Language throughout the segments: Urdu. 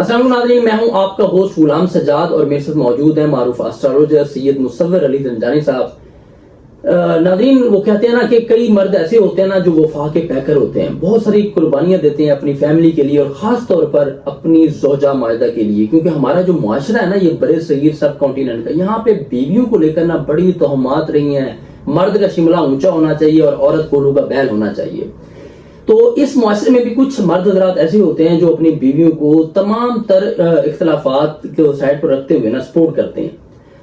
السلام علیکم ناظرین، میں ہوں آپ کا ہوسٹ غلام سجاد اور میرے ساتھ موجود ہیں معروف اسٹرالوجر سید مصور علی زنجانی صاحب۔ ناظرین، وہ کہتے ہیں نا کہ کئی مرد ایسے ہوتے ہیں نا جو وفا کے پیکر ہوتے ہیں، بہت ساری قربانیاں دیتے ہیں اپنی فیملی کے لیے اور خاص طور پر اپنی زوجہ ماجدہ کے لیے، کیونکہ ہمارا جو معاشرہ ہے نا یہ برے صغیر سب کانٹیننٹ کا، یہاں پہ بیویوں کو لے کر نا بڑی توہمات رہی ہیں، مرد کا شملہ اونچا ہونا چاہیے اور عورت کولو کا بیل ہونا چاہیے۔ تو اس معاشرے میں بھی کچھ مرد حضرات ایسے ہوتے ہیں جو اپنی بیویوں کو تمام تر اختلافات کو سائڈ پر رکھتے ہوئے نا سپورٹ کرتے ہیں۔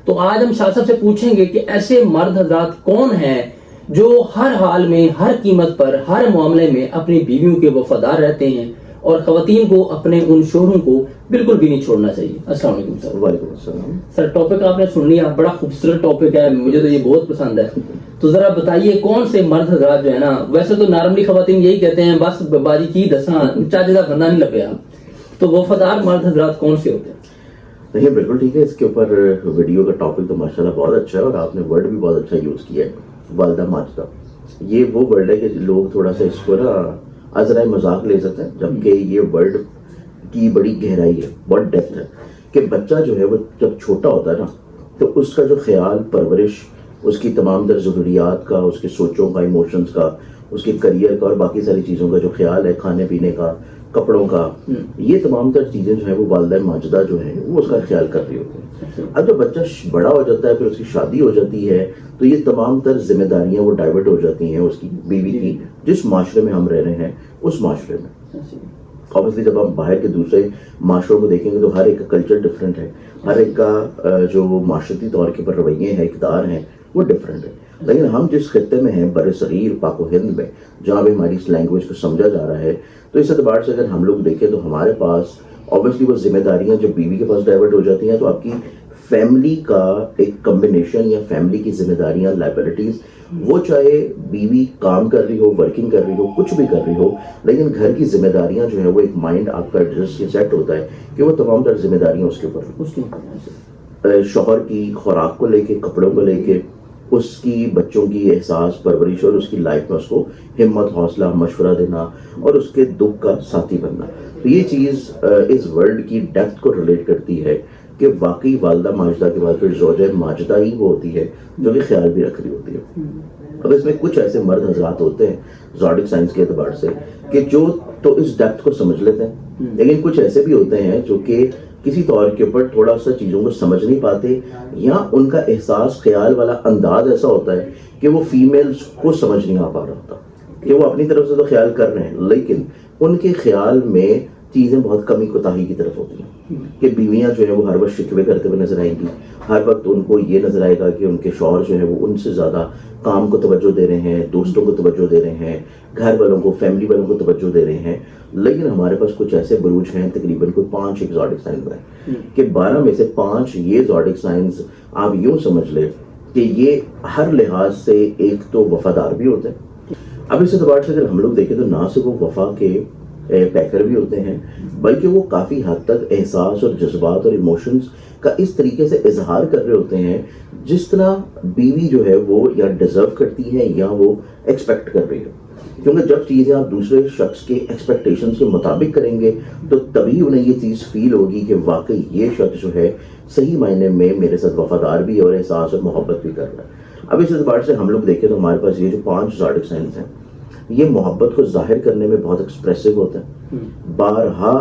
تو آج ہم شاہ صاحب سے پوچھیں گے کہ ایسے مرد حضرات کون ہیں جو ہر حال میں، ہر قیمت پر، ہر معاملے میں اپنی بیویوں کے وفادار رہتے ہیں اور خواتین کو اپنے ان شوہروں کو بالکل بھی نہیں چھوڑنا چاہیے۔ السلام علیکم سر۔ وعلیکم السلام سر، ٹاپک آپ نے سن لیا، بڑا خوبصورت ٹاپک ہے، مجھے تو یہ بہت پسند ہے۔ تو ذرا بتائیے کون سے مرد حضرات جو ہے نا، ویسے تو نارملی خواتین یہی کہتے ہیں بس باجی کی دساں چاچے کا بندہ نہیں لگیا، تو وفادار مرد حضرات کون سے ہوتے ہیں؟ دیکھیے بالکل ٹھیک ہے، اس کے اوپر ویڈیو کا ٹاپک تو ماشاءاللہ بہت اچھا ہے اور آپ نے ورڈ بھی بہت اچھا یوز کیا ہے، والدہ ماجدہ۔ یہ وہ ورڈ ہے کہ لوگ تھوڑا سا اس کو نا ازرائے مذاق لے سکتے ہیں، جبکہ یہ ورڈ کی بڑی گہرائی ہے، بہت ڈیپتھ ہے کہ بچہ جو ہے وہ جب چھوٹا ہوتا ہے نا تو اس کا جو خیال پرورش، اس کی تمام تر ضروریات کا، اس کے سوچوں کا، ایموشنز کا، اس کے کریئر کا اور باقی ساری چیزوں کا جو خیال ہے، کھانے پینے کا، کپڑوں کا، یہ تمام تر چیزیں جو ہیں وہ والدہ ماجدہ جو ہیں وہ اس کا خیال کر رہی ہوتی ہیں۔ اب جب بچہ بڑا ہو جاتا ہے، پھر اس کی شادی ہو جاتی ہے، تو یہ تمام تر ذمہ داریاں وہ ڈائیورٹ ہو جاتی ہیں اس کی بیوی کی، جس معاشرے میں ہم رہ رہے ہیں اس معاشرے میں۔ obviously جب ہم باہر کے دوسرے معاشروں کو دیکھیں گے تو ہر ایک کا کلچر ڈفرینٹ ہے، ہر ایک کا جو معاشرتی طور کے پر رویے ہیں، اقدار ہیں، وہ ڈفرینٹ ہے۔ لیکن ہم جس خطے میں ہیں، بر صغیر پاک و ہند میں، جہاں پہ ہماری اس لینگویج کو سمجھا جا رہا ہے، تو اس اعتبار سے اگر ہم لوگ دیکھیں تو ہمارے پاس obviously وہ ذمہ داریاں جب بیوی کے پاس ڈائیورٹ ہو جاتی ہیں تو آپ کی فیملی کا ایک کمبینیشن یا فیملی کی ذمہ داریاں، لائبلٹیز، وہ چاہے بیوی کام کر رہی ہو، ورکنگ کر رہی ہو، کچھ بھی کر رہی ہو، لیکن گھر کی ذمہ داریاں جو ہیں وہ ایک مائنڈ آپ کا ایڈجسٹ سیٹ ہوتا ہے کہ وہ تمام تر ذمہ داریاں اس کے اوپر، شوہر کی خوراک کو لے کے، کپڑوں کو لے کے، اس کی بچوں کی احساس پرورش اور اس کی لائف میں اس کو ہمت، حوصلہ، مشورہ دینا اور اس کے دکھ کا ساتھی بننا۔ تو یہ چیز اس ورلڈ کی ڈیپتھ کو ریلیٹ کرتی ہے کہ واقعی والدہ ماجدہ کے بعد پھر زوجہ ماجدہ ہی وہ ہوتی ہے جو کہ خیال بھی رکھ رہی ہوتی ہے۔ اب اس میں کچھ ایسے مرد حضرات ہوتے ہیں زوڈک سائنس کے اعتبار سے کہ جو تو اس ڈیپتھ کو سمجھ لیتے ہیں، لیکن کچھ ایسے بھی ہوتے ہیں جو کہ کسی طور کے اوپر تھوڑا سا چیزوں کو سمجھ نہیں پاتے، یا ان کا احساس خیال والا انداز ایسا ہوتا ہے کہ وہ فیمیلز کو سمجھ نہیں آ پا رہا ہوتا کہ وہ اپنی طرف سے تو خیال کر رہے ہیں لیکن ان کے خیال میں چیزیں بہت کمی کوتاہی کی طرف ہوتی ہیں کہ بیویاں جو ہیں وہ ہر وقت شکوے کرتے ہوئے نظر آئیں گی، ہر وقت ان کو یہ نظر آئے گا کہ ان کے شوہر جو ہیں وہ ان سے زیادہ کام کو توجہ دے رہے ہیں، دوستوں کو توجہ دے رہے ہیں، گھر والوں کو، فیملی والوں کو توجہ دے رہے ہیں۔ لیکن ہمارے پاس کچھ ایسے بروج ہیں، تقریباً کوئی 5 زوڈک سائنز ہیں کہ 12 میں سے 5 یہ زوڈک سائنز آپ یوں سمجھ لیں کہ یہ ہر لحاظ سے ایک تو وفادار بھی ہوتے ہیں۔ اب اس اعتبار سے اگر ہم لوگ دیکھیں تو نہ صرف وہ وفا کے پیکر بھی ہوتے ہیں، بلکہ وہ کافی حد تک احساس اور جذبات اور ایموشنز کا اس طریقے سے اظہار کر رہے ہوتے ہیں جس طرح بیوی جو ہے وہ یا ڈیزرو کرتی ہے یا وہ ایکسپیکٹ کر رہی ہے، کیونکہ جب چیزیں آپ دوسرے شخص کے ایکسپیکٹیشنز کے مطابق کریں گے تو تبھی انہیں یہ چیز فیل ہوگی کہ واقعی یہ شخص جو ہے صحیح معنی میں میرے ساتھ وفادار بھی ہے اور احساس اور محبت بھی کر رہا ہے۔ اب اس اعتبار سے ہم لوگ دیکھیں تو ہمارے پاس یہ جو 5 زوڈک سائنز ہیں یہ محبت کو ظاہر کرنے میں بہت ایکسپریسو ہوتا ہے، بارہا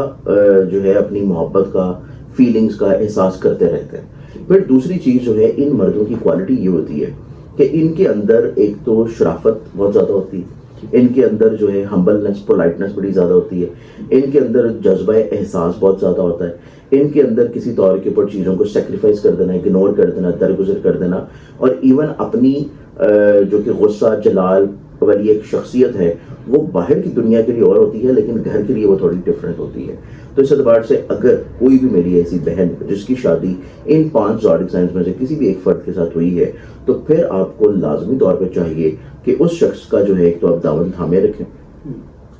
جو ہے اپنی محبت کا، فیلنگز کا احساس کرتے رہتے ہیں۔ پھر دوسری چیز جو ہے ان مردوں کی کوالٹی یہ ہوتی ہے کہ ان کے اندر ایک تو شرافت بہت زیادہ ہوتی ہے، ان کے اندر جو ہے ہمبلنس، پولائٹنس بڑی زیادہ ہوتی ہے، ان کے اندر جذبہ احساس بہت زیادہ ہوتا ہے، ان کے اندر کسی طور کے اوپر چیزوں کو سیکریفائس کر دینا، اگنور کر دینا، درگزر کر دینا، اور ایون اپنی جو کہ غصہ، جلال والی ایک شخصیت ہے وہ باہر کی دنیا کے لیے اور ہوتی ہے لیکن گھر کے لیے وہ تھوڑی ڈفرینٹ ہوتی ہے۔ تو اس اعتبار سے اگر کوئی بھی میری ایسی بہن جس کی شادی ان 5 زوڈک سائنز میں سے کسی بھی ایک فرد کے ساتھ ہوئی ہے تو پھر آپ کو لازمی طور پہ چاہیے کہ اس شخص کا جو ہے ایک تو آپ دامن تھامے رکھیں،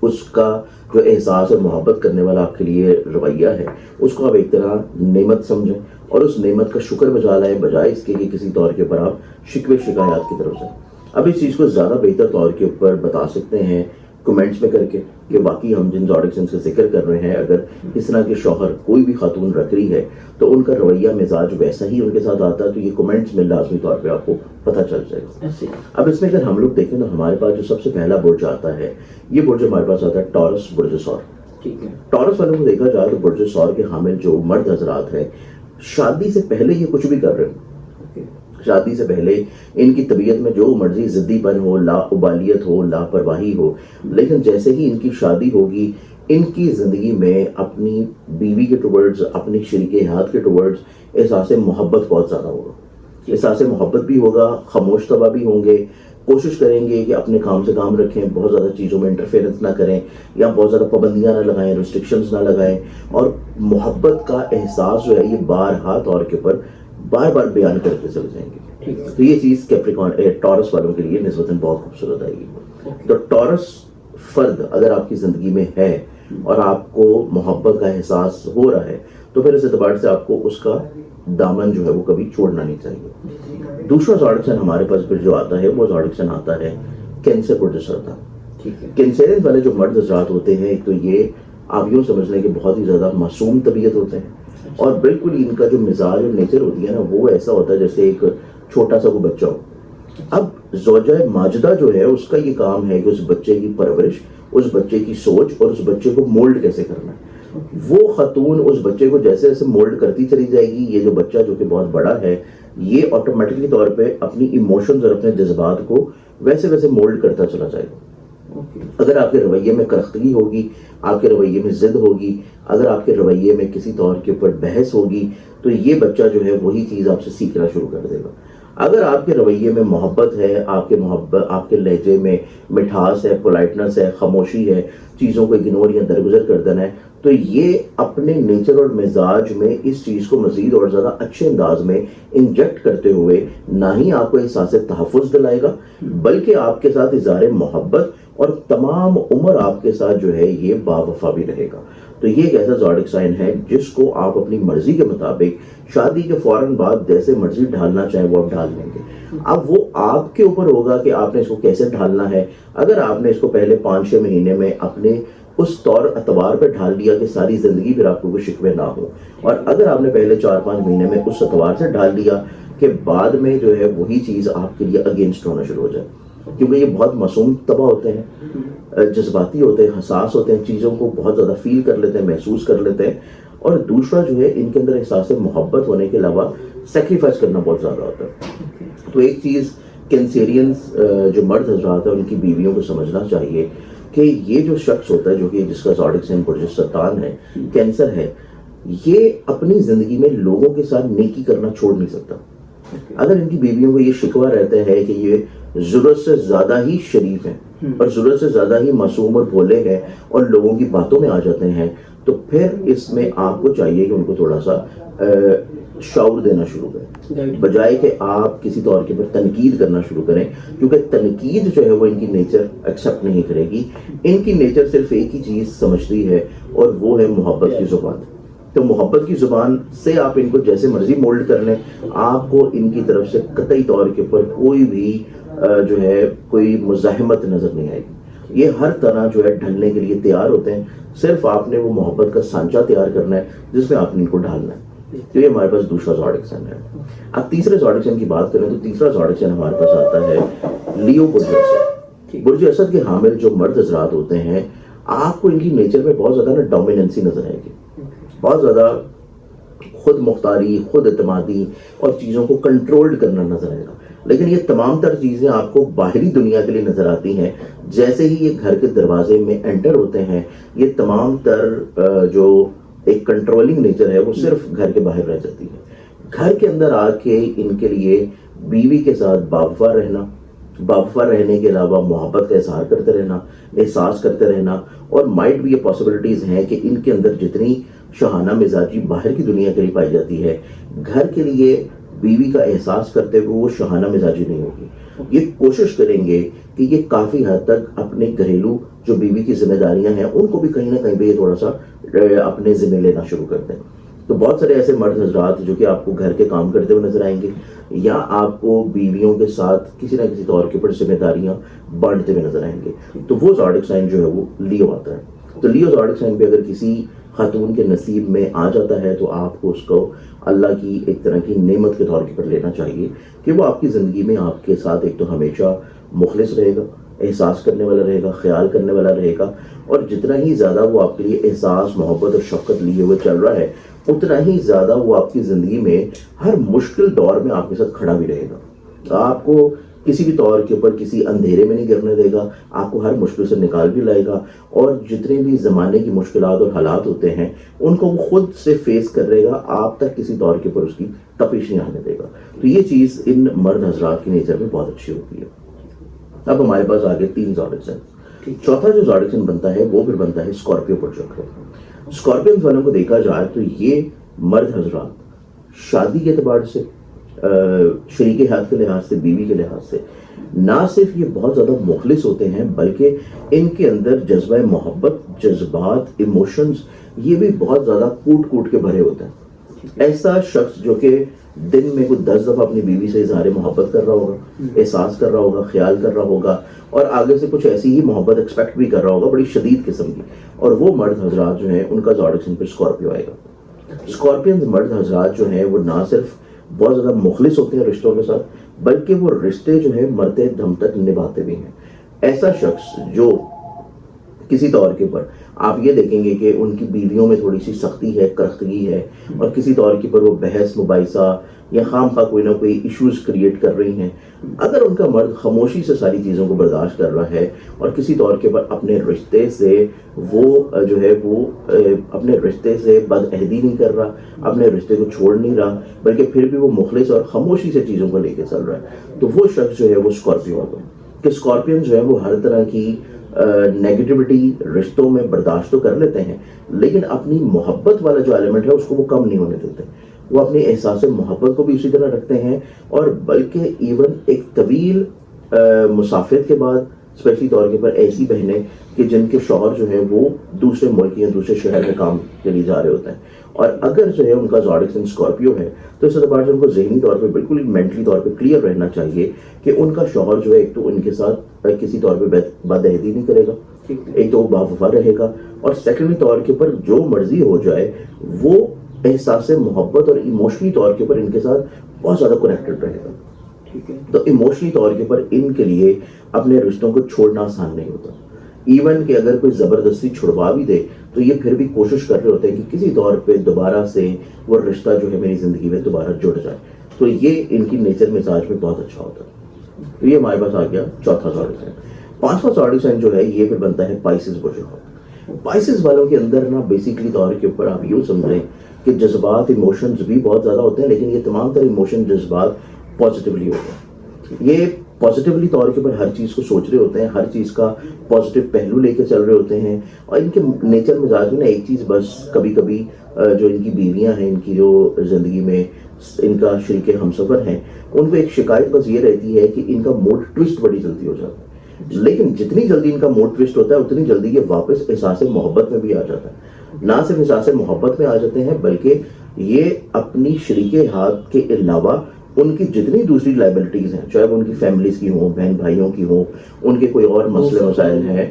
اس کا جو احساس اور محبت کرنے والا آپ کے لیے رویہ ہے اس کو آپ ایک طرح نعمت سمجھیں اور اس نعمت کا شکر بجا لائیں، بجائے اس کے کہ کسی طور کے اوپر آپ شکوے شکایات کی طرف سے۔ اب اس چیز کو زیادہ بہتر طور کے اوپر بتا سکتے ہیں کمنٹس میں کر کے کہ واقعی ہم جن زوڈکسنس کا ذکر کر رہے ہیں اگر اس طرح کے شوہر کوئی بھی خاتون رکھ رہی ہے تو ان کا رویہ مزاج ویسا ہی ان کے ساتھ آتا ہے، تو یہ کمنٹس میں لازمی طور پہ آپ کو پتہ چل جائے گا. اب اس میں اگر ہم لوگ دیکھیں تو ہمارے پاس جو سب سے پہلا برج آتا ہے، یہ برج ہمارے پاس آتا ہے ٹورس، برج سور. ٹورس والوں کو دیکھا جائے تو برج سور کے حامل جو مرد حضرات ہیں، شادی سے پہلے یہ کچھ بھی کر رہے ہیں. شادی سے پہلے ان کی طبیعت میں جو مرضی ضدی پن ہو، لا ابالیت ہو، لاپرواہی ہو، لیکن جیسے ہی ان کی شادی ہوگی ان کی زندگی میں اپنی بیوی کے ٹورڈز، اپنی شریک حیات کے ٹورڈز احساس محبت بہت زیادہ ہوگا. احساس محبت بھی ہوگا، خاموش طبع بھی ہوں گے، کوشش کریں گے کہ اپنے کام سے کام رکھیں، بہت زیادہ چیزوں میں انٹرفیئرنس نہ کریں یا بہت زیادہ پابندیاں نہ لگائیں، ریسٹرکشنز نہ لگائیں، اور محبت کا احساس جو ہے یہ بارہا طور کے اوپر بار بار بیان کرتے چلے جائیں گے. تو یہ چیز کیپریکارن ٹورس والوں کے لیے نسبتاً بہت خوبصورت آئے گی. تو ٹورس فرد اگر آپ کی زندگی میں ہے اور آپ کو محبت کا احساس ہو رہا ہے تو پھر اس اعتبار سے آپ کو اس کا دامن جو ہے وہ کبھی چھوڑنا نہیں چاہیے. دوسرا زوڈکسن ہمارے پاس پھر جو آتا ہے وہ زوڈکسن آتا ہے کینسر برج سرطان. کینسرین والے جو مرد حضرات ہوتے ہیں تو یہ آپ یوں سمجھ لیں کہ بہت ہی زیادہ معصوم طبیعت ہوتے ہیں اور بالکل ان کا جو مزاج اور نیچر ہوتی ہے نا وہ ایسا ہوتا ہے جیسے ایک چھوٹا سا کوئی بچہ ہو. اب زوجہ ماجدہ جو ہے اس کا یہ کام ہے کہ اس بچے کی پرورش، اس بچے کی سوچ اور اس بچے کو مولڈ کیسے کرنا ہے. وہ خاتون اس بچے کو جیسے جیسے مولڈ کرتی چلی جائے گی، یہ جو بچہ جو کہ بہت بڑا ہے یہ آٹومیٹکلی طور پہ اپنی ایموشنز اور اپنے جذبات کو ویسے ویسے مولڈ کرتا چلا جائے گا. اگر آپ کے رویے میں کرختگی ہوگی، آپ کے رویے میں ضد ہوگی، اگر آپ کے رویے میں کسی طور کے اوپر بحث ہوگی تو یہ بچہ جو ہے وہی چیز آپ سے سیکھنا شروع کر دے گا. اگر آپ کے رویے میں محبت ہے، آپ کے لہجے میں مٹھاس ہے، پولائٹنس ہے، خاموشی ہے، چیزوں کو اگنور یا درگزر کر دینا ہے، تو یہ اپنے نیچر اور مزاج میں اس چیز کو مزید اور زیادہ اچھے انداز میں انجیکٹ کرتے ہوئے نہ ہی آپ کو احساس تحفظ دلائے گا بلکہ آپ کے ساتھ اظہار محبت اور تمام عمر آپ کے ساتھ جو ہے یہ باوفا بھی رہے گا. تو یہ ایک ایسا زوڈک سائن ہے جس کو آپ اپنی مرضی کے مطابق شادی کے فوراً بعد جیسے مرضی ڈھالنا چاہیں وہ آپ ڈھال لیں گے. اب وہ آپ کے اوپر ہوگا کہ آپ نے اس کو کیسے ڈھالنا ہے. اگر آپ نے اس کو پہلے 5-6 مہینے میں اپنے اس طور اعتبار پہ ڈھال دیا کہ ساری زندگی پھر آپ کو کوئی شکوے نہ ہو، اور اگر آپ نے پہلے 4-5 مہینے میں اس اعتبار سے ڈھال دیا کہ بعد میں جو ہے وہی چیز آپ کے لیے اگینسٹ ہونا شروع ہو جائے، کیونکہ یہ بہت معصوم طبع ہوتے ہیں، جذباتی ہوتے ہیں، حساس ہوتے ہیں، چیزوں کو بہت زیادہ فیل کر لیتے ہیں، محسوس کر لیتے ہیں. اور دوسرا جو ہے ان کے اندر احساس محبت ہونے کے علاوہ سیکریفائس کرنا بہت زیادہ ہوتا ہے. تو ایک چیز کینسیرینز جو مرد حضرات ہیں ان کی بیویوں کو سمجھنا چاہیے کہ یہ جو شخص ہوتا ہے جو کہ جس کا زوڈک سائن برج سرطان ہے، کینسر ہے، یہ اپنی زندگی میں لوگوں کے ساتھ نیکی کرنا چھوڑ نہیں سکتا. اگر ان کی بیویوں کو یہ شکوہ رہتا ہے کہ یہ ضرورت سے زیادہ ہی شریف ہیں اور ضرورت سے زیادہ ہی معصوم اور بھولے ہیں اور لوگوں کی باتوں میں آ جاتے ہیں، تو پھر اس میں آپ کو چاہیے کہ ان کو تھوڑا سا شعور دینا شروع کریں بجائے کہ آپ کسی طور کے پر تنقید کرنا شروع کریں، کیونکہ تنقید جو ہے وہ ان کی نیچر ایکسیپٹ نہیں کرے گی. ان کی نیچر صرف ایک ہی چیز سمجھتی ہے اور وہ ہے محبت کی زبان. تو محبت کی زبان سے آپ ان کو جیسے مرضی مولڈ کر لیں، آپ کو ان کی طرف سے قطعی طور کے اوپر کوئی بھی جو ہے کوئی مزاحمت نظر نہیں آئے گی. یہ ہر طرح جو ہے ڈھلنے کے لیے تیار ہوتے ہیں، صرف آپ نے وہ محبت کا سانچہ تیار کرنا ہے جس میں آپ نے ان کو ڈھالنا ہے. تو یہ ہمارے پاس دوسرا زوڈک سائن ہے. اب تیسرے زوڈک سائن کی بات کریں تو تیسرا زوڈک سائن ہمارے پاس آتا ہے لیو برج اسد. برج اسد کے حامل جو مرد حضرات ہوتے ہیں، آپ کو ان کی نیچر میں بہت زیادہ ڈومیننسی نظر آئے گی، بہت زیادہ خود مختاری، خود اعتمادی اور چیزوں کو کنٹرولڈ کرنا نظر آئے گا. لیکن یہ تمام تر چیزیں آپ کو باہری دنیا کے لیے نظر آتی ہیں. جیسے ہی یہ گھر کے دروازے میں انٹر ہوتے ہیں، یہ تمام تر جو ایک کنٹرولنگ نیچر ہے وہ صرف گھر کے باہر رہ جاتی ہے. گھر کے اندر آ کے ان کے لیے بیوی کے ساتھ باوفا رہنا، باوفا رہنے کے علاوہ محبت کا اظہار کرتے رہنا، احساس کرتے رہنا، اور مائٹ بھی یہ پاسبلٹیز ہیں کہ ان کے اندر جتنی شہانہ مزاجی باہر کی دنیا کے لیے پائی جاتی ہے، گھر کے لیے بیوی کا احساس کرتے ہوئے وہ شہانہ مزاجی نہیں ہوگی. یہ کوشش کریں گے کہ یہ کافی حد تک اپنے گھریلو جو بیوی کی ذمہ داریاں ہیں ان کو بھی کہیں نہ کہیں پہ یہ تھوڑا سا اپنے ذمہ لینا شروع کر دیں. تو بہت سارے ایسے مرد حضرات جو کہ آپ کو گھر کے کام کرتے ہوئے نظر آئیں گے یا آپ کو بیویوں کے ساتھ کسی نہ کسی طور کے اوپر ذمہ داریاں بانٹتے ہوئے نظر آئیں گے. تو وہ زوڈک سائن جو ہے وہ لیو آتا ہے. تو لیو زوڈک سائن پہ اگر کسی خاتون کے نصیب میں آ جاتا ہے تو آپ کو اس کو اللہ کی ایک طرح کی نعمت کے طور پر لینا چاہیے کہ وہ آپ کی زندگی میں آپ کے ساتھ ایک تو ہمیشہ مخلص رہے گا, احساس کرنے والا رہے گا, خیال کرنے والا رہے گا, اور جتنا ہی زیادہ وہ آپ کے لیے احساس, محبت اور شفقت لیے ہوئے چل رہا ہے اتنا ہی زیادہ وہ آپ کی زندگی میں ہر مشکل دور میں آپ کے ساتھ کھڑا بھی رہے گا. آپ کو کسی بھی طور کے اوپر کسی اندھیرے میں نہیں گرنے دے گا, آپ کو ہر مشکل سے نکال بھی لائے گا, اور جتنے بھی زمانے کی مشکلات اور حالات ہوتے ہیں ان کو وہ خود سے فیس کر رہے گا, آپ تک کسی طور کے اوپر اس کی تپش نہیں آنے دے گا. تو یہ چیز ان مرد حضرات کی نیچر میں بہت اچھی ہوتی ہے. اب ہمارے پاس آگے 3 زوڈک سائن. چوتھا جو زوڈک سائن بنتا ہے وہ پھر بنتا ہے اسکارپیو پر چکر. اسکارپیئنس والوں کو دیکھا جائے تو یہ مرد حضرات شادی کے اعتبار سے, شریک حیات کے لحاظ سے, بیوی کے لحاظ سے نہ صرف یہ بہت زیادہ مخلص ہوتے ہیں بلکہ ان کے اندر جذبہ محبت, جذبات, ایموشنز یہ بھی بہت زیادہ کوٹ کوٹ کے بھرے ہوتے ہیں. ایسا شخص جو کہ دن میں کوئی 10 دفعہ اپنی بیوی سے اظہار محبت کر رہا ہوگا, احساس کر رہا ہوگا, خیال کر رہا ہوگا, اور آگے سے کچھ ایسی ہی محبت ایکسپیکٹ بھی کر رہا ہوگا بڑی شدید قسم کی, اور وہ مرد حضرات جو ہیں ان کا زوڈک سائن پہ اسکارپیو آئے گا. اسکارپین مرد حضرات جو ہیں وہ نہ صرف بہت زیادہ مخلص ہوتے ہیں رشتوں کے ساتھ بلکہ وہ رشتے جو ہیں مرتے دم تک نبھاتے بھی ہیں. ایسا شخص جو کسی طور کے پر آپ یہ دیکھیں گے کہ ان کی بیویوں میں تھوڑی سی سختی ہے, کرختگی ہے, اور کسی طور کے پر وہ بحث مباحثہ یا خام خواہ کوئی نہ کوئی ایشوز کریٹ کر رہی ہیں, اگر ان کا مرد خاموشی سے ساری چیزوں کو برداشت کر رہا ہے اور کسی طور کے پر اپنے رشتے سے وہ جو ہے وہ اپنے رشتے سے بد عہدی نہیں کر رہا, اپنے رشتے کو چھوڑ نہیں رہا, بلکہ پھر بھی وہ مخلص اور خاموشی سے چیزوں کو لے کے چل رہا ہے, تو وہ شخص جو ہے وہ اسکارپیو ہوتا ہے. کہ اسکارپین جو ہے وہ ہر طرح کی نیگیٹیوٹی رشتوں میں برداشت تو کر لیتے ہیں لیکن اپنی محبت والا جو ایلیمنٹ ہے اس کو وہ کم نہیں ہونے دیتے. وہ اپنے احساس محبت کو بھی اسی طرح رکھتے ہیں, اور بلکہ ایون ایک طویل مسافت کے بعد اسپیشلی طور کے پر ایسی بہنیں کہ جن کے شوہر جو ہیں وہ دوسرے ملک یا دوسرے شہر میں کام کے لیے جا رہے ہوتے ہیں, اور اگر جو ہے ان کا زوڈک سائن اسکارپیو ہے تو اس اعتبار سے ان کو ذہنی طور پہ بالکل مینٹلی طور پہ کلیئر رہنا چاہیے کہ ان کا شوہر جو ہے ایک تو ان کے ساتھ کسی طور پہ بد عہدی نہیں کرے گا, ایک تو وہ باوفا رہے گا, اور سیکنڈری طور کے پر جو مرضی ہو جائے وہ احساس محبت اور ایموشنلی طور کے پر ان کے ساتھ بہت زیادہ کنیکٹڈ رہے گا. تو ایموشنلی طور کے پر ان کے لیے اپنے رشتوں کو چھوڑنا آسان نہیں ہوتا. ایون کہ اگر کوئی زبردستی چھڑوا بھی دے تو یہ پھر بھی کوشش کر رہے ہوتے ہیں کہ کسی طور پہ دوبارہ سے وہ رشتہ جو ہے میری زندگی میں دوبارہ جڑ جائے. تو یہ ان کی نیچر مزاج میں بہت اچھا ہوتا ہے. تو یہ ہمارے پاس آ گیا چوتھا زوڈک سائن. پانچواں زوڈک سائن جو ہے یہ پھر بنتا ہے پائسز بوجھا. پائسز والوں کے اندر نا بیسیکلی طور کے اوپر آپ یوں سمجھیں کہ جذبات, ایموشنز بھی بہت زیادہ ہوتے ہیں, لیکن یہ تمام تر ایموشن, جذبات پازیٹیولی ہوتے ہیں. یہ پازیٹیولی طور کے اوپر ہر چیز کو سوچ رہے ہوتے ہیں, ہر چیز کا پازیٹیو پہلو لے کے چل رہے ہوتے ہیں, اور ان کے نیچر مزاج میں نا ایک چیز بس کبھی کبھی جو ان کی بیویاں ہیں, ان کی جو زندگی میں ان کا شریک ہمسفر ہیں, ان کو ایک شکایت بس یہ رہتی ہے کہ ان کا موڈ ٹوسٹ بڑی جلدی ہو جاتا ہے. لیکن جتنی جلدی ان کا موڈ ٹوسٹ ہوتا ہے اتنی جلدی یہ واپس احساس محبت میں بھی آ جاتا ہے. نہ صرف احساس محبت میں آ جاتے ہیں بلکہ یہ اپنی شریک ہاتھ کے علاوہ ان کی جتنی دوسری لائبلٹیز ہیں, چاہے وہ ان کی فیملیز کی ہوں, بہن بھائیوں کی ہوں, ان کے کوئی اور مسئلے مسائل ہیں,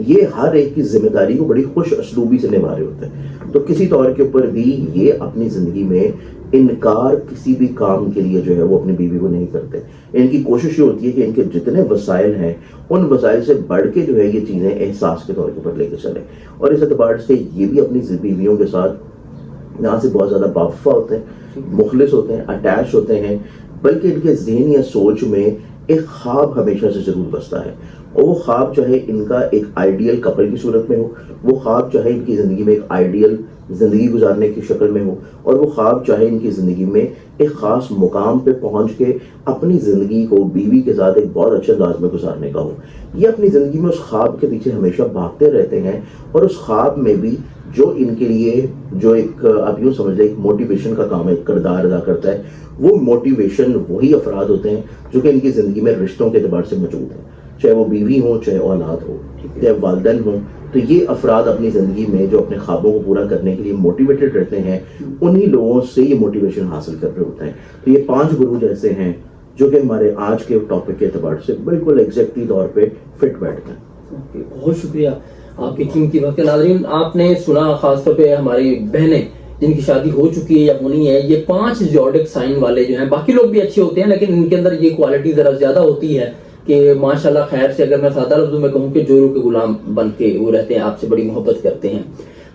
یہ ہر ایک کی ذمہ داری کو بڑی خوش اسلوبی سے نبھا رہے ہوتے ہیں. تو کسی طور کے اوپر بھی یہ اپنی زندگی میں انکار کسی بھی کام کے لیے جو ہے وہ اپنی بیوی کو نہیں کرتے. ان کی کوشش یہ ہوتی ہے کہ ان کے جتنے وسائل ہیں ان وسائل سے بڑھ کے جو ہے یہ چیزیں احساس کے طور کے اوپر لے کے چلیں, اور اس اعتبار سے یہ بھی اپنی بیویوں کے ساتھ یہاں سے بہت زیادہ باوفا ہوتے ہیں, مخلص ہوتے ہیں, اٹیچ ہوتے ہیں, بلکہ ان کے ذہن یا سوچ میں ایک خواب ہمیشہ سے ضرور بستا ہے, اور وہ خواب چاہے ان کا ایک آئیڈیل کپل کی صورت میں ہو, وہ خواب چاہے ان کی زندگی میں ایک آئیڈیل زندگی گزارنے کی شکل میں ہو, اور وہ خواب چاہے ان کی زندگی میں ایک خاص مقام پہ پہنچ کے اپنی زندگی کو بیوی کے ساتھ ایک بہت اچھے انداز میں گزارنے کا ہو. یہ اپنی زندگی میں اس خواب کے پیچھے ہمیشہ بھاگتے رہتے ہیں, اور اس خواب میں بھی جو ان کے لیے جو ایک آپ یوں سمجھ لیں ایک موٹیویشن کا کام ایک کردار ادا کرتا ہے, وہ موٹیویشن وہی افراد ہوتے ہیں جو کہ ان کی زندگی میں رشتوں کے اعتبار سے موجود ہیں, چاہے وہ بیوی ہو, چاہے اولاد ہو, چاہے والدین ہوں, تو یہ افراد اپنی زندگی میں جو اپنے خوابوں کو پورا کرنے کے لیے موٹیویٹڈ رہتے ہیں، انہی لوگوں سے یہ موٹیویشن حاصل کر رہے ہوتے ہیں. تو یہ 5 گروج ایسے ہیں جو کہ ہمارے آج کے ٹاپک کے اعتبار سے بالکل ایگزیکٹلی طور پہ فٹ بیٹھتے ہیں. بہت شکریہ آپ کی قیمتی وقت. ناظرین آپ نے سنا، خاص طور پہ ہماری بہنیں جن کی شادی ہو چکی ہے یا ہونی ہے، یہ 5 زوڈک سائن والے جو ہیں، باقی لوگ بھی اچھے ہوتے ہیں لیکن ان کے اندر یہ کوالٹی ذرا زیادہ ہوتی ہے کہ ماشاءاللہ خیر سے، اگر میں سادہ لفظوں میں کہوں کہ جورو کے غلام بن کے وہ رہتے ہیں، آپ سے بڑی محبت کرتے ہیں.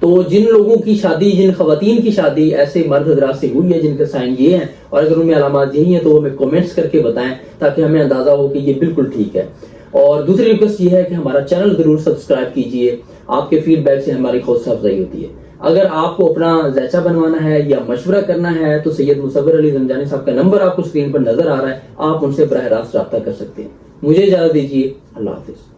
تو جن لوگوں کی شادی، جن خواتین کی شادی ایسے مرد حضرات سے ہوئی ہے جن کے سائن یہ ہیں اور اگر ان میں علامات یہی ہیں تو وہ ہمیں کامنٹس کر کے بتائیں تاکہ ہمیں اندازہ ہو کہ یہ بالکل ٹھیک ہے. اور دوسری ریکویسٹ یہ ہے کہ ہمارا چینل ضرور سبسکرائب کیجئے. آپ کے فیڈ بیک سے ہماری حوصلہ افزائی ہوتی ہے. اگر آپ کو اپنا ذائچہ بنوانا ہے یا مشورہ کرنا ہے تو سید مصور علی زنجانی صاحب کا نمبر آپ کو اسکرین پر نظر آ رہا ہے، آپ ان سے براہ راست رابطہ کر سکتے ہیں. مجھے اجازت دیجیے. اللہ حافظ.